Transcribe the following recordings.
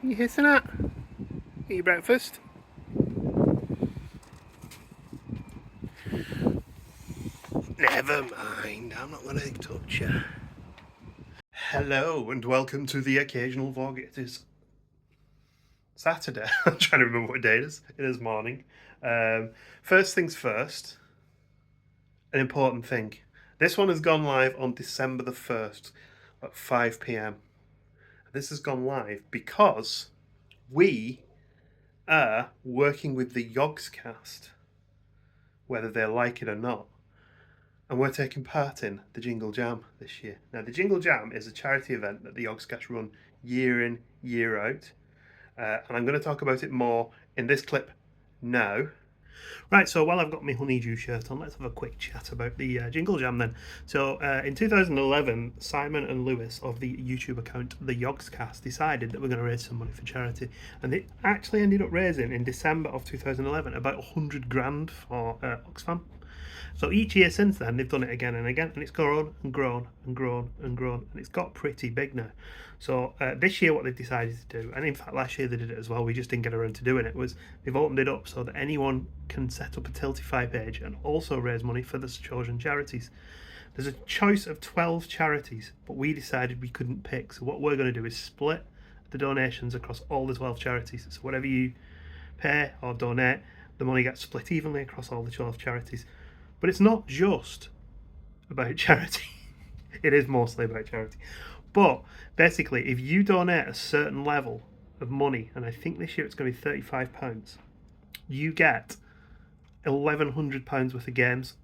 You hissing at? Eat your breakfast? Never mind, I'm not going to touch you. Hello and welcome to the occasional vlog. It is Saturday. I'm trying to remember what day it is. It is morning. First things first, an important thing. This one has gone live on December the 1st at 5 p.m. This has gone live because we are working with the Yogscast, whether they like it or not. And we're taking part in the Jingle Jam this year. Now, the Jingle Jam is a charity event that the Yogscast run year in, year out. And I'm going to talk about it more in this clip now. Right, so while I've got my honeydew shirt on, let's have a quick chat about the Jingle Jam then. So in 2011, Simon and Lewis of the YouTube account The Yogscast decided that we're going to raise some money for charity. And they actually ended up raising, in December of 2011, about 100 grand for Oxfam. So each year since then, they've done it again and again, and it's grown and grown and grown and grown, and it's got pretty big now. So this year, what they've decided to do, and in fact last year they did it as well, we just didn't get around to doing it, was they've opened it up so that anyone can set up a Tiltify page and also raise money for the chosen charities. There's a choice of 12 charities, but we decided we couldn't pick. So what we're going to do is split the donations across all the 12 charities. So whatever you pay or donate, the money gets split evenly across all the 12 charities. But it's not just about charity. It is mostly about charity. But basically, if you donate a certain level of money, and I think this year it's going to be £35, you get £1,100 worth of games.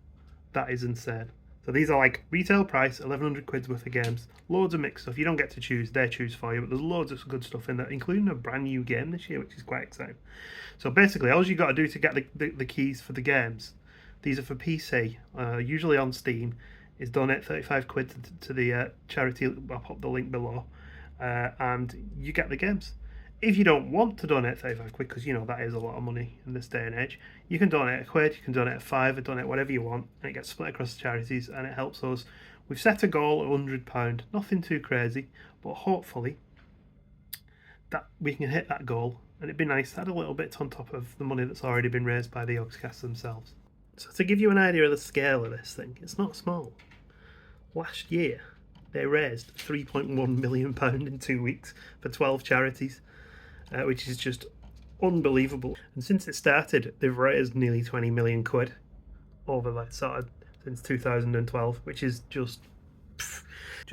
That is insane. So these are like retail price, 1,100 quid's worth of games. Loads of mixed stuff. You don't get to choose, they choose for you, but there's loads of good stuff in there, including a brand new game this year, which is quite exciting. So basically, all you got to do to get the keys for the games, these are for PC, usually on Steam, is donate 35 quid to the charity. I'll pop the link below, and you get the games. If you don't want to donate 35 quid, because you know that is a lot of money in this day and age, you can donate a quid, you can donate a five, or donate whatever you want, and it gets split across the charities, and it helps us. We've set a goal of £100, nothing too crazy, but hopefully that we can hit that goal, and it'd be nice to add a little bit on top of the money that's already been raised by the Yogscast themselves. So to give you an idea of the scale of this thing, it's not small. Last year, they raised £3.1 million in 2 weeks for 12 charities, which is just unbelievable. And since it started, they've raised nearly 20 million quid over that sort of since 2012, which is just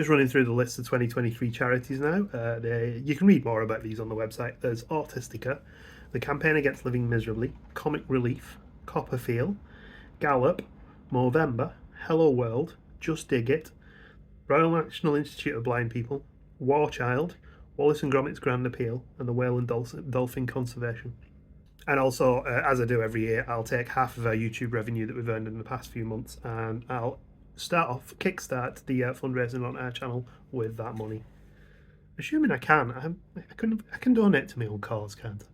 running through the list of 2023 charities now. You can read more about these on the website. There's Autistica, the Campaign Against Living Miserably, Comic Relief, Copperfield, Gallup, Movember, Hello World, Just Dig It, Royal National Institute of Blind People, War Child, Wallace and Gromit's Grand Appeal, and the Whale and Dolphin Conservation. And also, as I do every year, I'll take half of our YouTube revenue that we've earned in the past few months, and I'll kickstart the fundraising on our channel with that money. Assuming I can, I can donate to my own cause, can't I?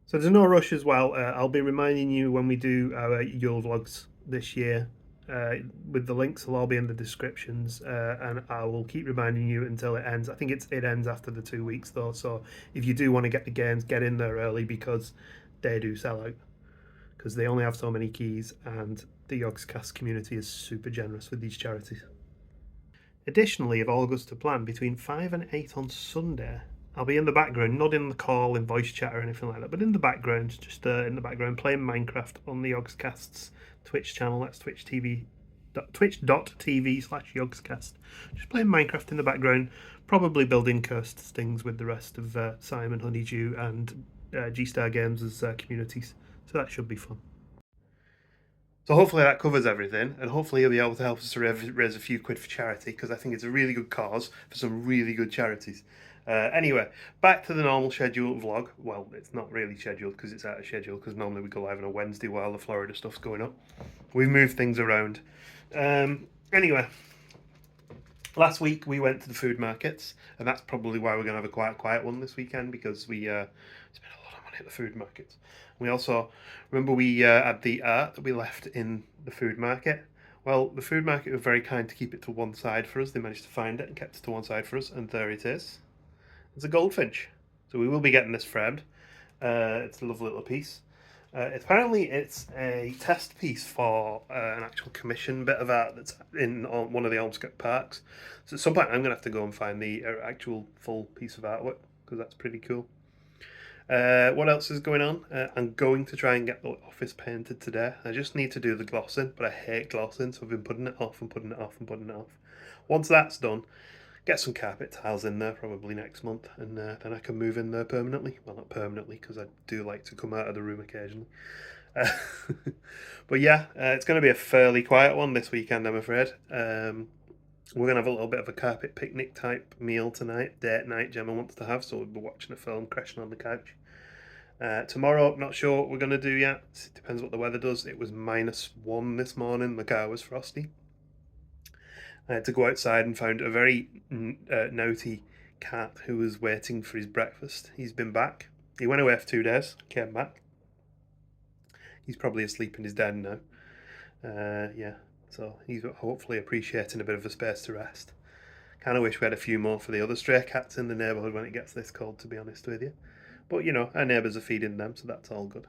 So there's no rush as well. I'll be reminding you when we do our Yule vlogs this year, with the links will all be in the descriptions, and I will keep reminding you until it ends. I think it ends after the 2 weeks though, so if you do want to get the games, get in there early because they do sell out, because they only have so many keys, and the Yogscast community is super generous with these charities. Additionally, if all goes to plan, between 5 and 8 on Sunday, I'll be in the background, not in the call, in voice chat or anything like that, but in the background, just in the background, playing Minecraft on the Yogscast's Twitch channel. That's twitch.tv/Yogscast. Just playing Minecraft in the background, probably building cursed things with the rest of Simon, Honeydew, and G-Star Games' communities. So that should be fun. So hopefully that covers everything, and hopefully you'll be able to help us to raise a few quid for charity, because I think it's a really good cause for some really good charities. Anyway, back to the normal scheduled vlog. Well, it's not really scheduled because it's out of schedule, because normally we go live on a Wednesday while the Florida stuff's going up. We've moved things around. Anyway, last week we went to the food markets, and that's probably why we're going to have a quiet one this weekend, because we spent a lot of money at the food markets. We also, remember we had the art that we left in the food market? Well, the food market were very kind to keep it to one side for us. They managed to find it and kept it to one side for us, and there it is. It's a goldfinch. So we will be getting this framed. It's a lovely little piece. Apparently, it's a test piece for an actual commission bit of art that's in one of the Olmsted parks. So at some point, I'm going to have to go and find the actual full piece of artwork because that's pretty cool. What else is going on? I'm going to try and get the office painted today. I just need to do the glossing, but I hate glossing, so I've been putting it off and putting it off and putting it off. Once that's done, get some carpet tiles in there probably next month, and then I can move in there permanently. Well, not permanently, because I do like to come out of the room occasionally. Uh, but yeah, it's going to be a fairly quiet one this weekend, I'm afraid. We're going to have a little bit of a carpet picnic type meal tonight, date night Gemma wants to have, so we'll be watching a film, crashing on the couch. Tomorrow, not sure what we're going to do yet. It depends what the weather does. It was -1 this morning, the car was frosty. I had to go outside and found a very naughty cat who was waiting for his breakfast. He's been back. He went away for 2 days, came back. He's probably asleep in his den now. Yeah, so he's hopefully appreciating a bit of a space to rest. Kind of wish we had a few more for the other stray cats in the neighbourhood when it gets this cold, to be honest with you. But, you know, our neighbours are feeding them, so that's all good.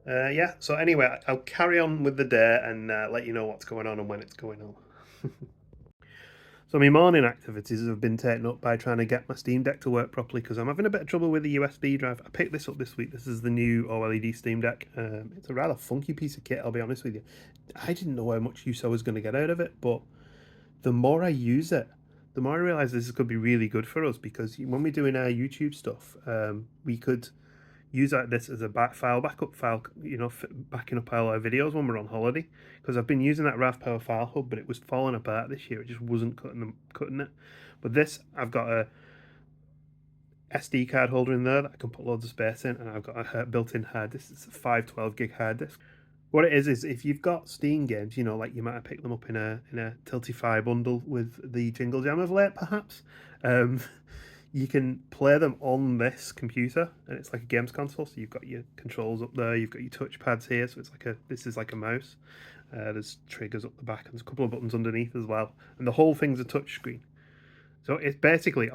Yeah, so anyway, I'll carry on with the day and let you know what's going on and when it's going on. So my morning activities have been taken up by trying to get my Steam Deck to work properly because I'm having a bit of trouble with the USB drive. I picked this up this week. This is the new OLED Steam Deck. It's a rather funky piece of kit, I'll be honest with you. I didn't know how much use I was going to get out of it, but the more I use it, the more I realise this could be really good for us because when we're doing our YouTube stuff, we could use this as a backup file, you know, backing up all our videos when we're on holiday. Because I've been using that RAV Power File Hub, but it was falling apart this year. It just wasn't cutting it. But this, I've got a SD card holder in there that I can put loads of space in, and I've got a built-in hard disk. It's a 512 gig hard disk. What it is if you've got Steam games, you know, like you might have picked them up in a Tiltify bundle with the Jingle Jam of late, perhaps. You can play them on this computer, and it's like a games console. So you've got your controls up there, you've got your touch pads here. So it's like this is like a mouse. There's triggers up the back, and there's a couple of buttons underneath as well. And the whole thing's a touch screen. So it's basically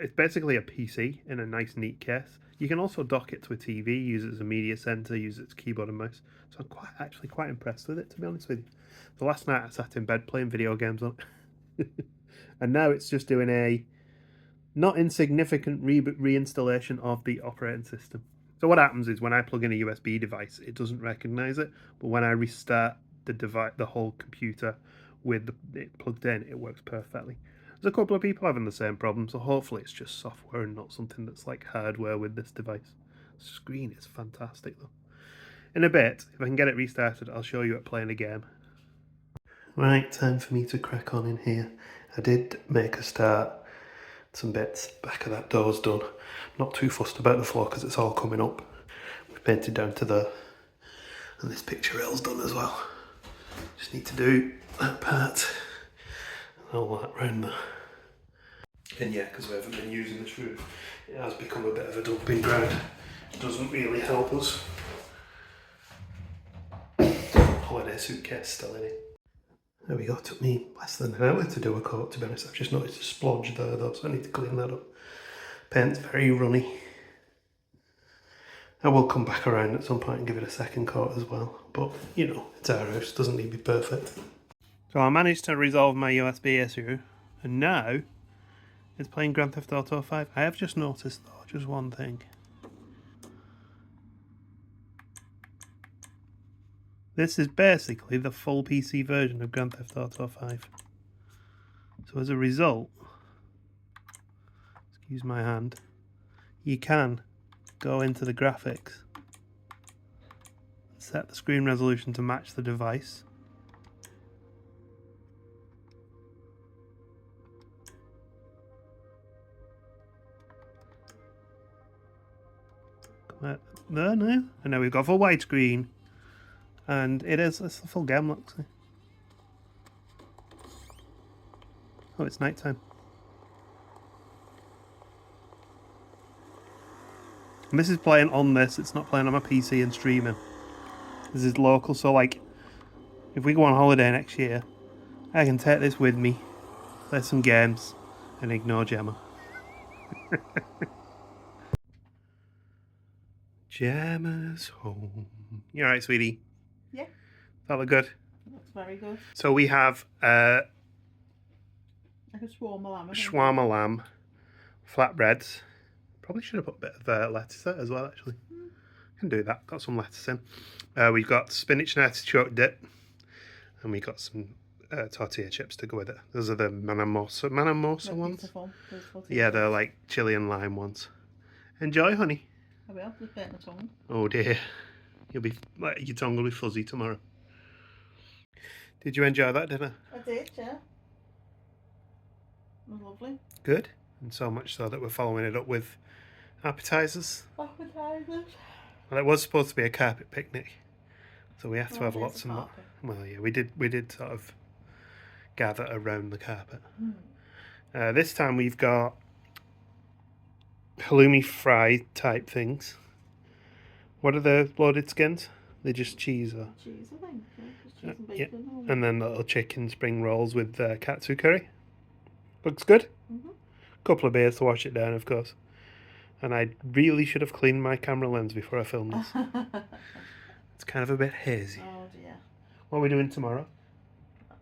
it's basically a PC in a nice neat case. You can also dock it to a TV, use it as a media center, use it as keyboard and mouse. So I'm actually quite impressed with it, to be honest with you. So last night I sat in bed playing video games on it, and now it's just doing a not insignificant reinstallation of the operating system. So what happens is when I plug in a USB device, it doesn't recognize it, but when I restart the whole computer with it plugged in, it works perfectly. There's a couple of people having the same problem, so hopefully it's just software and not something that's like hardware with this device. The screen is fantastic though. In a bit, if I can get it restarted, I'll show you it playing a game. Right, time for me to crack on in here. I did make a start. Some bits, back of that door's done. Not too fussed about the floor because it's all coming up. We've painted down to there. And this picture rail's done as well. Just need to do that part and all that round there. And yeah, because we haven't been using this roof, it has become a bit of a dumping ground. It doesn't really help us. Holiday suitcase still in it. There we go, it took me less than an hour to do a coat, to be honest. I've just noticed a splodge there though, so I need to clean that up. Paint's very runny. I will come back around at some point and give it a second coat as well, but you know, it's our house, doesn't need to be perfect. So I managed to resolve my USB issue, and now it's playing Grand Theft Auto 5. I have just noticed though, just one thing. This is basically the full PC version of Grand Theft Auto 5. So as a result, excuse my hand, you can go into the graphics, set the screen resolution to match the device, come out there now, and now we've got full widescreen. And it's a full game, look. See? Oh, it's night time. And this is playing on this, it's not playing on my PC and streaming. This is local, so like, if we go on holiday next year, I can take this with me, play some games, and ignore Gemma. Gemma's home. You alright, sweetie? Yeah. That look good? Looks very good. So we have Like a shawarma lamb. shawarma lamb, flatbreads. Probably should have put a bit of lettuce there as well, actually. Can do that. Got some lettuce in. We've got spinach and artichoke dip. And we got some tortilla chips to go with it. Those are the manamosa ones. Beautiful. Yeah, they're like chili and lime ones. Enjoy, honey. I will. Just bit my tongue. Oh dear. Your tongue will be fuzzy tomorrow. Did you enjoy that dinner? I did, yeah. It was lovely. Good. And so much so that we're following it up with appetizers. Appetizers. Well, it was supposed to be a carpet picnic, so we have to have lots of. Well, yeah, we did sort of gather around the carpet. This time we've got halloumi fry type things. What are the loaded skins? They're just cheese, or? Cheese, I think. Yeah, just cheese and bacon. Yeah. And then little chicken spring rolls with katsu curry. Looks good. Couple of beers to wash it down, of course. And I really should have cleaned my camera lens before I filmed this. It's kind of a bit hazy. Oh dear. What are we doing tomorrow?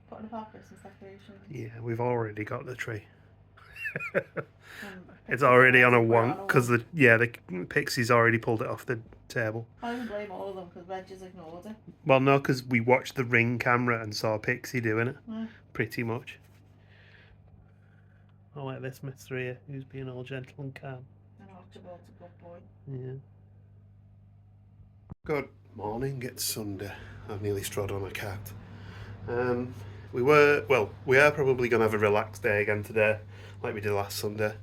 Putting up our Christmas decorations. Yeah, we've already got the tree. It's already on a wonk because the Pixie's already pulled it off the table. I can blame all of them because Reg just ignored it. Well, no, because we watched the Ring camera and saw Pixie doing it. Pretty much. I like this mister here, who's being all gentle and calm. And Archibald's a good boy. Yeah. Good morning, it's Sunday. I've nearly strode on a cat. We are probably going to have a relaxed day again today, like we did last Sunday.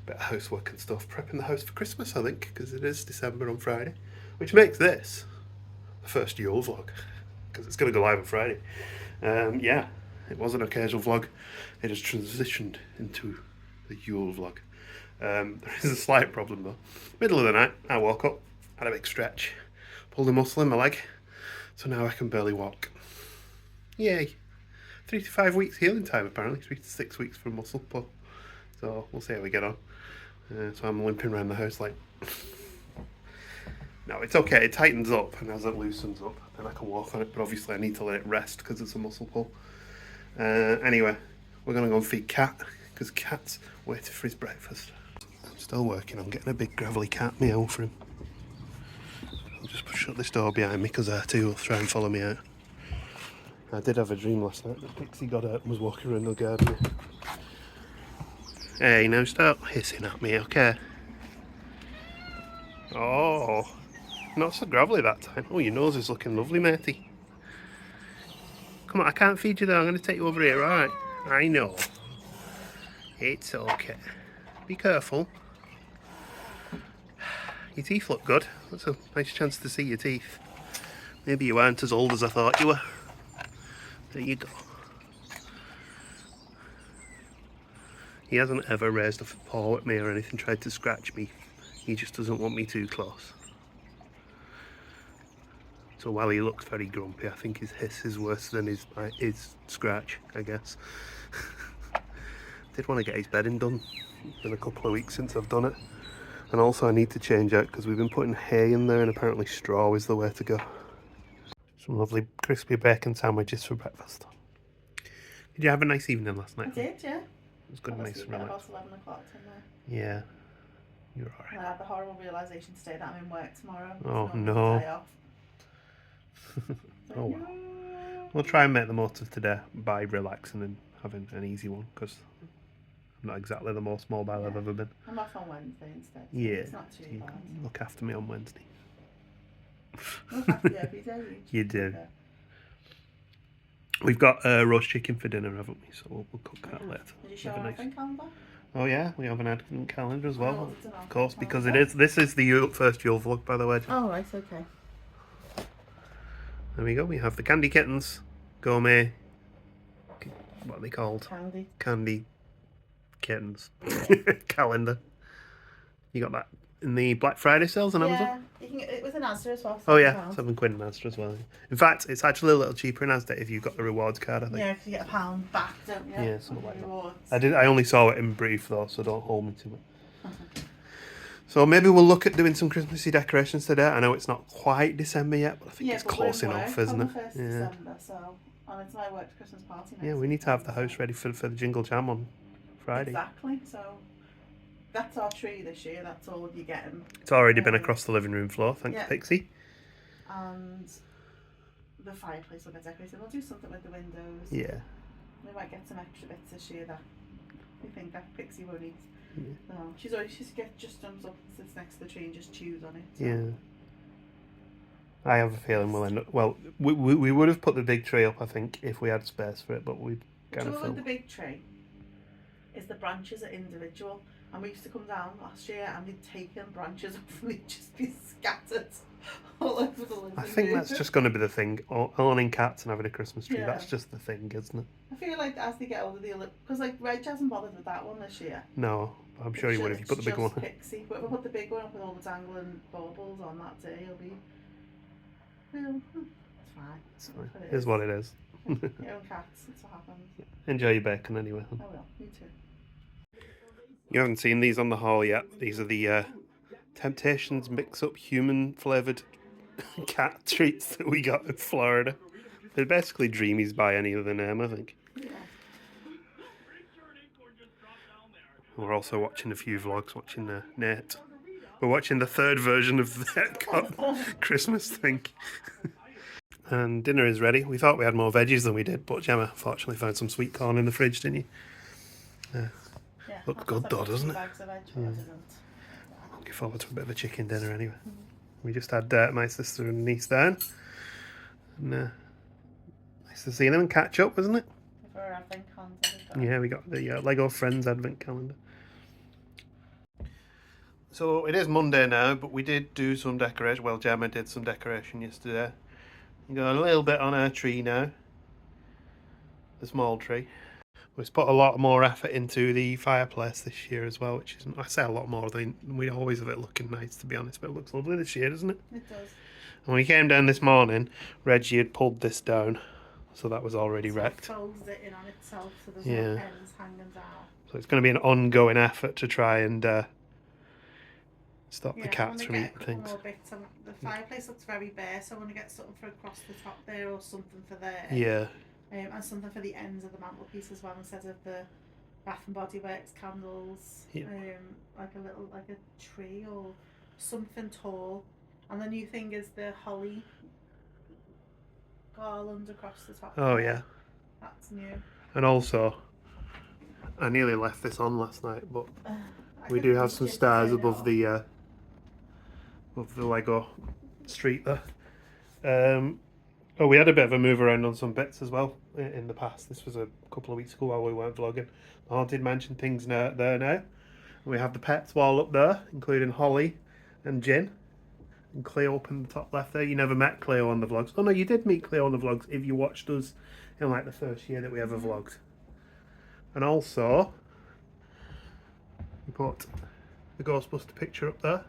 Bit of housework and stuff, prepping the house for Christmas, I think, because it is December on Friday, which makes this the first Yule vlog, because it's going to go live on Friday. Yeah, it was an occasional vlog. It has transitioned into the Yule vlog. There is a slight problem though. Middle of the night, I woke up, had a big stretch, pulled a muscle in my leg, so now I can barely walk. Yay! 3 to 5 weeks healing time apparently, 3 to 6 weeks for a muscle pull. So we'll see how we get on. So I'm limping around the house like... No, it's okay, it tightens up, and as it loosens up, then I can walk on it, but obviously I need to let it rest because it's a muscle pull. Anyway, we're going to go and feed Cat, because Cat's waiting for his breakfast. I'm still working on getting a big gravelly cat meow for him. I'll just shut this door behind me because R2 will try and follow me out. I did have a dream last night that Pixie got out and was walking around the garden. Hey, now stop hissing at me, okay? Oh, not so gravelly that time. Oh, your nose is looking lovely, matey. Come on, I can't feed you though. I'm going to take you over here, alright? I know. It's okay. Be careful. Your teeth look good. That's a nice chance to see your teeth. Maybe you weren't as old as I thought you were. There you go. He hasn't ever raised a paw at me or anything, tried to scratch me. He just doesn't want me too close. So while he looks very grumpy, I think his hiss is worse than his scratch, I guess. Did want to get his bedding done. It's been a couple of weeks since I've done it. And also I need to change out because we've been putting hay in there and apparently straw is the way to go. Some lovely crispy bacon sandwiches for breakfast. Did you have a nice evening last night? I did, yeah. It was good, nice and relaxed. About 11 o'clock tonight. Yeah, you're alright. And I had the horrible realisation today that I'm in work tomorrow. Oh It's not no. my day off. Oh well. We'll try and make the most of today by relaxing and having an easy one because I'm not exactly the most mobile I've ever been. I'm off on Wednesday instead. So Yeah, it's not too bad. Look after me on Wednesday. Look after you every day. You do. We've got roast chicken for dinner, haven't we? So we'll cook that later. Did you show our advent calendar? Oh yeah, we have an advent calendar as well. Oh, Of course, because this is the first Yule vlog, by the way. Oh, right, okay. There we go, we have the candy kittens, gourmet, what are they called? Candy kittens. Calendar. You got that in the Black Friday sales on Amazon? Yeah, it was in Asda as well. Oh yeah, £7 in Asda as well. In fact, it's actually a little cheaper in Asda if you've got the rewards card, I think. Yeah, because you get £1 back, don't you? Yeah, something like rewards. that. I only saw it in brief though, so don't hold me to it. So maybe we'll look at doing some Christmassy decorations today. I know it's not quite December yet, but I think it's but close we're in enough, work isn't on it? the 1st of December, so and it's my work Christmas party next Yeah, we need to have the weekend, house ready for the Jingle Jam on Friday. Exactly. So that's our tree this year. That's all you're getting. It's already been across the living room floor, thanks Pixie. And the fireplace will get decorated. We'll do something with the windows. Yeah. We might get some extra bits this year that we think that Pixie won't eat. Yeah. She's just jumps up and sits next to the tree and just chews on it. So. Yeah. I have a feeling we'll end up. Well, we would have put the big tree up, I think, if we had space for it, but we kind of. With the big tree is the branches are individual, and we used to come down last year and we'd taken branches off and they'd just be scattered all over the living room. I think that's just going to be the thing. Owning cats and having a Christmas tree. That's just the thing, isn't it? I feel like as they get older, because like Reg hasn't bothered with that one this year. No, I'm sure he would if you put the big one. Pixie, but if we put the big one up with all the dangling baubles on that day, he'll be. Well, it's fine. It's fine. It is what it is. Your own cats. That's what happens. Enjoy your bacon anyway. I will. You too. You haven't seen these on the haul yet. These are the Temptations mix-up human-flavoured cat treats that we got in Florida. They're basically Dreamies by any other name, I think. Yeah. We're also watching a few vlogs, watching Nate. We're watching the third version of the Christmas thing. And dinner is ready. We thought we had more veggies than we did, but Gemma fortunately found some sweet corn in the fridge, didn't you? Yeah. Looked good though, doesn't it? Yeah. Looking forward to a bit of a chicken dinner anyway. We just had my sister and niece down. And nice to see them and catch up, wasn't it? For our advent calendar. Yeah, we got the Lego Friends advent calendar. So it is Monday now, but we did do some decoration. Well, Gemma did some decoration yesterday. We got a little bit on our tree now. The small tree. We've put a lot more effort into the fireplace this year as well, which is, I say a lot more than we always have it looking nice, to be honest, but it looks lovely this year, doesn't it? It does. And when we came down this morning, Reggie had pulled this down, so that was already wrecked. It folds it in on itself, so there's no ends hanging down. So it's going to be an ongoing effort to try and stop the cats from eating things. More bits. The fireplace looks very bare, so I want to get something for across the top there, or something for there. Yeah. And something for the ends of the mantelpiece as well, instead of the Bath and Body Works candles. Yeah. Like a tree or something tall. And the new thing is the holly garland across the top. Oh yeah. That's new. And also, I nearly left this on last night, but we do have some stars above the Lego street there. Oh, we had a bit of a move around on some bits as well in the past. This was a couple of weeks ago while we weren't vlogging. The Haunted Mansion thing's there now. We have the pets wall up there, including Holly and Jin. And Cleo up in the top left there. You never met Cleo on the vlogs. Oh no, you did meet Cleo on the vlogs if you watched us in like the first year that we ever vlogged. And also, we put the Ghostbuster picture up there.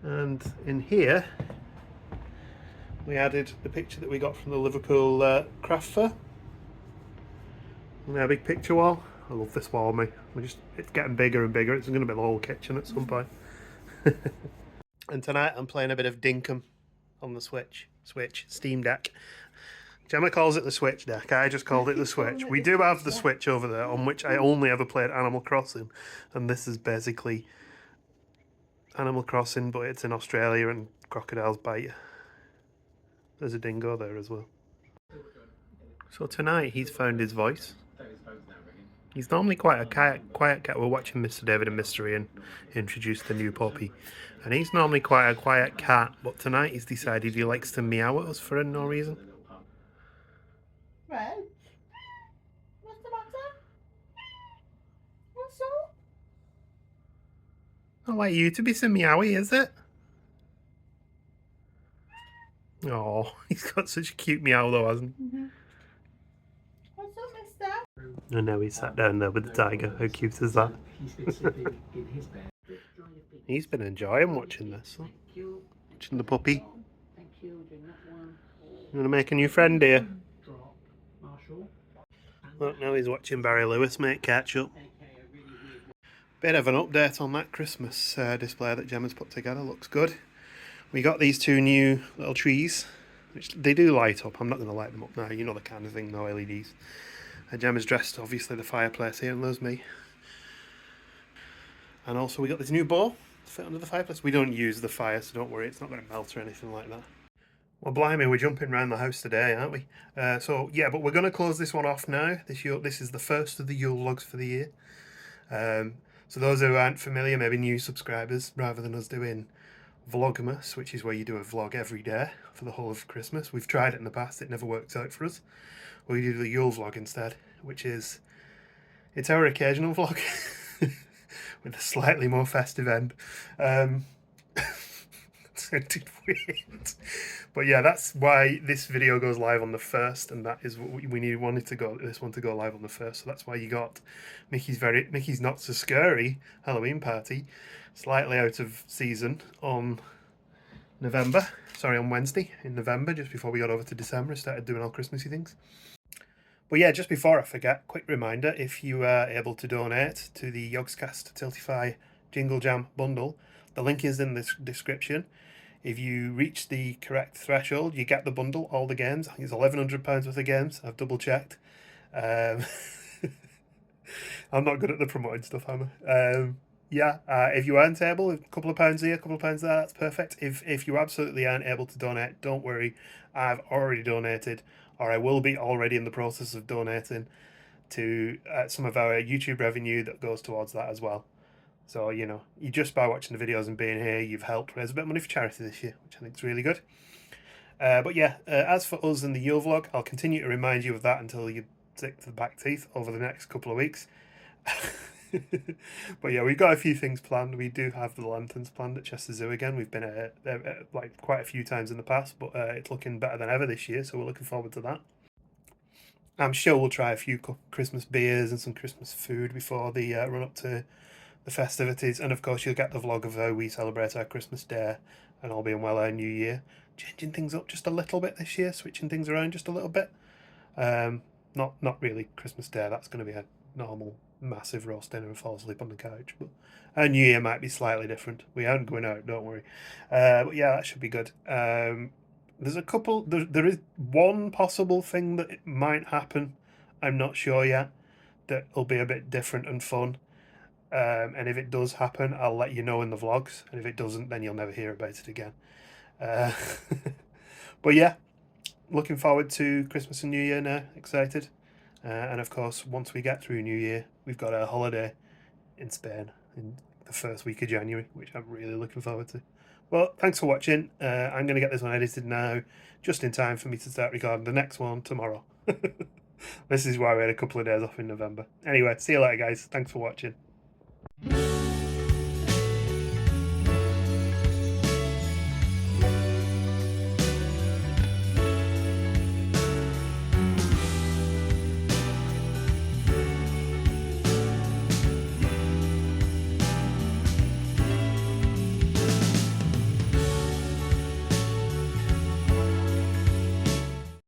And in here, we added the picture that we got from the Liverpool craft fair. And our big picture wall. I love this wall, me. It's getting bigger and bigger. It's going to be the whole kitchen at some point. And tonight I'm playing a bit of Dinkum on the Switch, Steam Deck. Gemma calls it the Switch Deck. I just called it the Switch. We do have the Switch over there, on which I only ever played Animal Crossing, and this is basically Animal Crossing, but it's in Australia and crocodiles bite you. There's a dingo there as well. So tonight he's found his voice. He's normally quite a quiet cat. We're watching Mr. David and Mystery and introduce the new puppy. And he's normally quite a quiet cat, but tonight he's decided he likes to meow at us for no reason. Reg? What's the matter? What's up? Not like you to be so meowy, is it? Oh, he's got such a cute meow though, hasn't he? Mm-hmm. What's up, mister? And now he's sat down there with the tiger. How cute is that? He's been enjoying watching this. Huh? Watching the puppy. You want to make a new friend here? Look, now he's watching Barry Lewis make catch up. Bit of an update on that Christmas display that Gemma's put together. Looks good. We got these two new little trees, which they do light up. I'm not going to light them up now. You know the kind of thing, no LEDs. Gemma's dressed, obviously, the fireplace here, and there's me. And also we got this new bowl to fit under the fireplace. We don't use the fire, so don't worry, it's not going to melt or anything like that. Well, blimey, we're jumping around the house today, aren't we? So, yeah, but we're going to close this one off now. This is the first of the Yule vlogs for the year. So those who aren't familiar, maybe new subscribers, rather than us doing Vlogmas, which is where you do a vlog every day for the whole of Christmas. We've tried it in the past, it never worked out for us. We do the Yule vlog instead, which is, it's our occasional vlog with a slightly more festive end. Sounded weird. But yeah, that's why this video goes live on the 1st, and that is what we wanted to go, this one to go live on the 1st. So that's why you got Mickey's Not So Scary Halloween party slightly out of season on Wednesday in November, just before we got over to December and started doing all Christmassy things. But yeah, just before I forget, quick reminder, if you are able to donate to the Yogscast Tiltify Jingle Jam bundle, the link is in the description. If you reach the correct threshold, you get the bundle, all the games. I think it's £1,100 worth of games. I've double checked. I'm not good at the promoting stuff, am I? If you aren't able, a couple of pounds here, a couple of pounds there, that's perfect. If you absolutely aren't able to donate, don't worry. I've already donated, or I will be already in the process of donating to some of our YouTube revenue that goes towards that as well. So, you know, you just by watching the videos and being here, you've helped raise a bit of money for charity this year, which I think is really good. But yeah, as for us in the Yule vlog, I'll continue to remind you of that until you're sick to the back teeth over the next couple of weeks. But yeah, we've got a few things planned. We do have the lanterns planned at Chester Zoo again. We've been like quite a few times in the past, but it's looking better than ever this year, so we're looking forward to that. I'm sure we'll try a few Christmas beers and some Christmas food before the run up to the festivities, and of course you'll get the vlog of how we celebrate our Christmas Day and all being well our New Year. Changing things up just a little bit this year, switching things around just a little bit. Not really Christmas Day, that's going to be a normal massive roast dinner and fall asleep on the couch, but our New Year might be slightly different. We aren't going out, don't worry. But yeah, that should be good. There's a couple, there is one possible thing that it might happen, I'm not sure yet, that will be a bit different and fun. And if it does happen, I'll let you know in the vlogs. And if it doesn't, then you'll never hear about it again. But yeah, looking forward to Christmas and New Year now. Excited. And of course, once we get through New Year, we've got a holiday in Spain in the first week of January, which I'm really looking forward to. Well, thanks for watching. I'm going to get this one edited now, just in time for me to start recording the next one tomorrow. This is why we had a couple of days off in November. Anyway, see you later, guys. Thanks for watching.